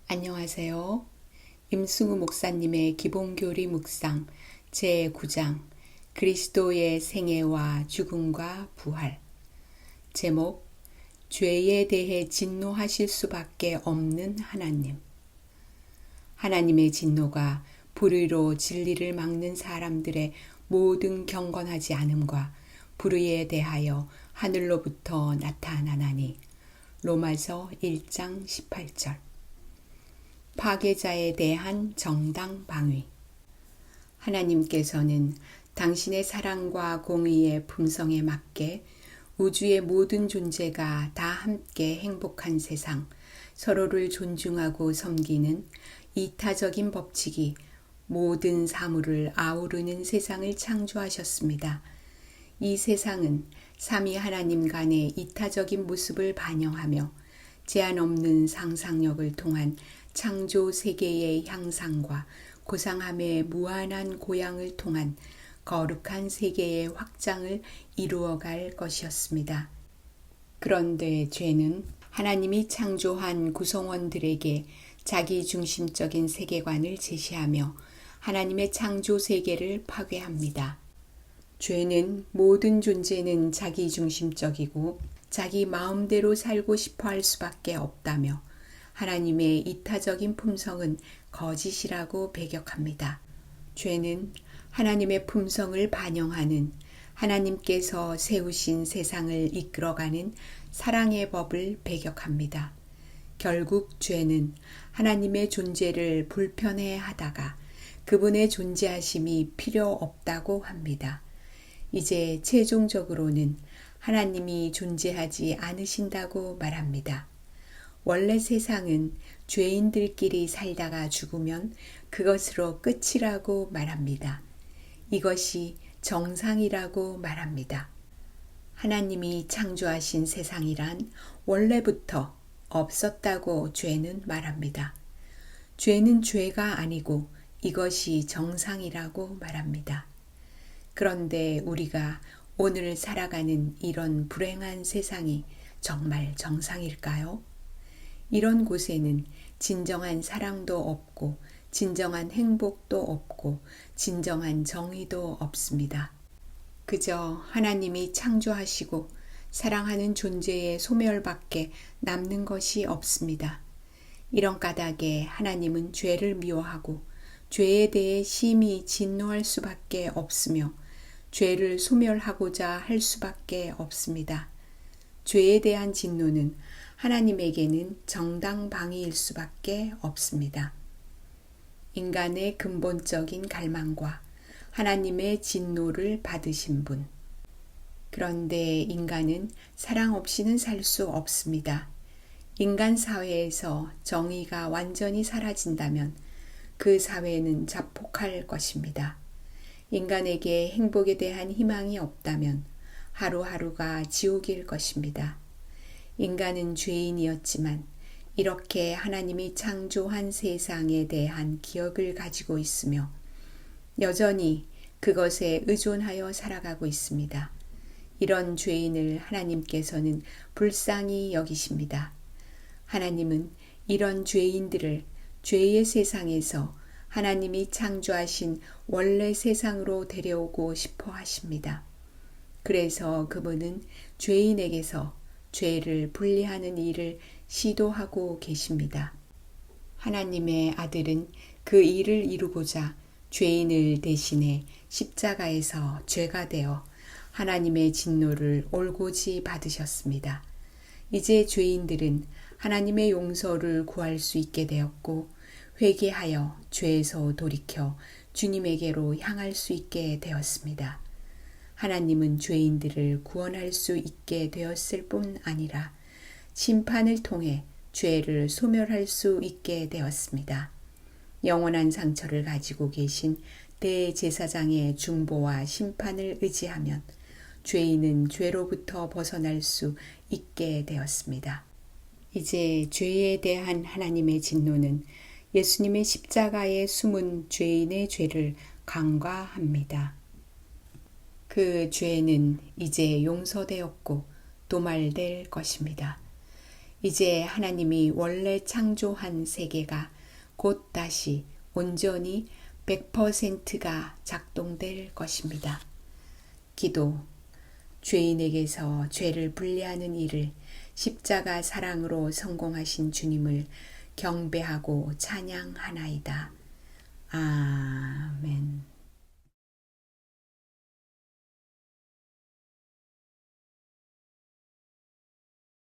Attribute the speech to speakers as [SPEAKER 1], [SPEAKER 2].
[SPEAKER 1] 안녕하세요. 임승우 목사님의 기본교리 묵상 제9장 그리스도의 생애와 죽음과 부활. 제목 죄에 대해 진노하실 수밖에 없는 하나님. 하나님의 진노가 불의로 진리를 막는 사람들의 모든 경건하지 않음과 불의에 대하여 하늘로부터 나타나나니. 로마서 1장 18절. 파괴자에 대한 정당 방위. 하나님께서는 당신의 사랑과 공의의 품성에 맞게 우주의 모든 존재가 다 함께 행복한 세상, 서로를 존중하고 섬기는 이타적인 법칙이 모든 사물을 아우르는 세상을 창조하셨습니다. 이 세상은 삼위 하나님 간의 이타적인 모습을 반영하며 제한 없는 상상력을 통한 창조 세계의 향상과 고상함의 무한한 고양을 통한 거룩한 세계의 확장을 이루어갈 것이었습니다. 그런데 죄는 하나님이 창조한 구성원들에게 자기중심적인 세계관을 제시하며 하나님의 창조 세계를 파괴합니다. 죄는 모든 존재는 자기중심적이고 자기 마음대로 살고 싶어 할 수밖에 없다며 하나님의 이타적인 품성은 거짓이라고 배격합니다. 죄는 하나님의 품성을 반영하는 하나님께서 세우신 세상을 이끌어가는 사랑의 법을 배격합니다. 결국 죄는 하나님의 존재를 불편해 하다가 그분의 존재하심이 필요 없다고 합니다. 이제 최종적으로는 하나님이 존재하지 않으신다고 말합니다. 원래 세상은 죄인들끼리 살다가 죽으면 그것으로 끝이라고 말합니다. 이것이 정상이라고 말합니다. 하나님이 창조하신 세상이란 원래부터 없었다고 죄는 말합니다. 죄는 죄가 아니고 이것이 정상이라고 말합니다. 그런데 우리가 오늘 살아가는 이런 불행한 세상이 정말 정상일까요? 이런 곳에는 진정한 사랑도 없고 진정한 행복도 없고 진정한 정의도 없습니다. 그저 하나님이 창조하시고 사랑하는 존재의 소멸밖에 남는 것이 없습니다. 이런 까닭에 하나님은 죄를 미워하고 죄에 대해 심히 진노할 수밖에 없으며 죄를 소멸하고자 할 수밖에 없습니다. 죄에 대한 진노는 하나님에게는 정당방위일 수밖에 없습니다. 인간의 근본적인 갈망과 하나님의 진노를 받으신 분. 그런데 인간은 사랑 없이는 살 수 없습니다. 인간 사회에서 정의가 완전히 사라진다면 그 사회는 자폭할 것입니다. 인간에게 행복에 대한 희망이 없다면 하루하루가 지옥일 것입니다. 인간은 죄인이었지만 이렇게 하나님이 창조한 세상에 대한 기억을 가지고 있으며 여전히 그것에 의존하여 살아가고 있습니다. 이런 죄인을 하나님께서는 불쌍히 여기십니다. 하나님은 이런 죄인들을 죄의 세상에서 하나님이 창조하신 원래 세상으로 데려오고 싶어 하십니다. 그래서 그분은 죄인에게서 죄를 분리하는 일을 시도하고 계십니다. 하나님의 아들은 그 일을 이루고자 죄인을 대신해 십자가에서 죄가 되어 하나님의 진노를 올고지 받으셨습니다. 이제 죄인들은 하나님의 용서를 구할 수 있게 되었고 회개하여 죄에서 돌이켜 주님에게로 향할 수 있게 되었습니다. 하나님은 죄인들을 구원할 수 있게 되었을 뿐 아니라 심판을 통해 죄를 소멸할 수 있게 되었습니다. 영원한 상처를 가지고 계신 대제사장의 중보와 심판을 의지하면 죄인은 죄로부터 벗어날 수 있게 되었습니다. 이제 죄에 대한 하나님의 진노는 예수님의 십자가에 숨은 죄인의 죄를 간과합니다. 그 죄는 이제 용서되었고 도말될 것입니다. 이제 하나님이 원래 창조한 세계가 곧 다시 온전히 100%가 작동될 것입니다. 기도. 죄인에게서 죄를 분리하는 일을 십자가 사랑으로 성공하신 주님을 경배하고 찬양하나이다. 아멘.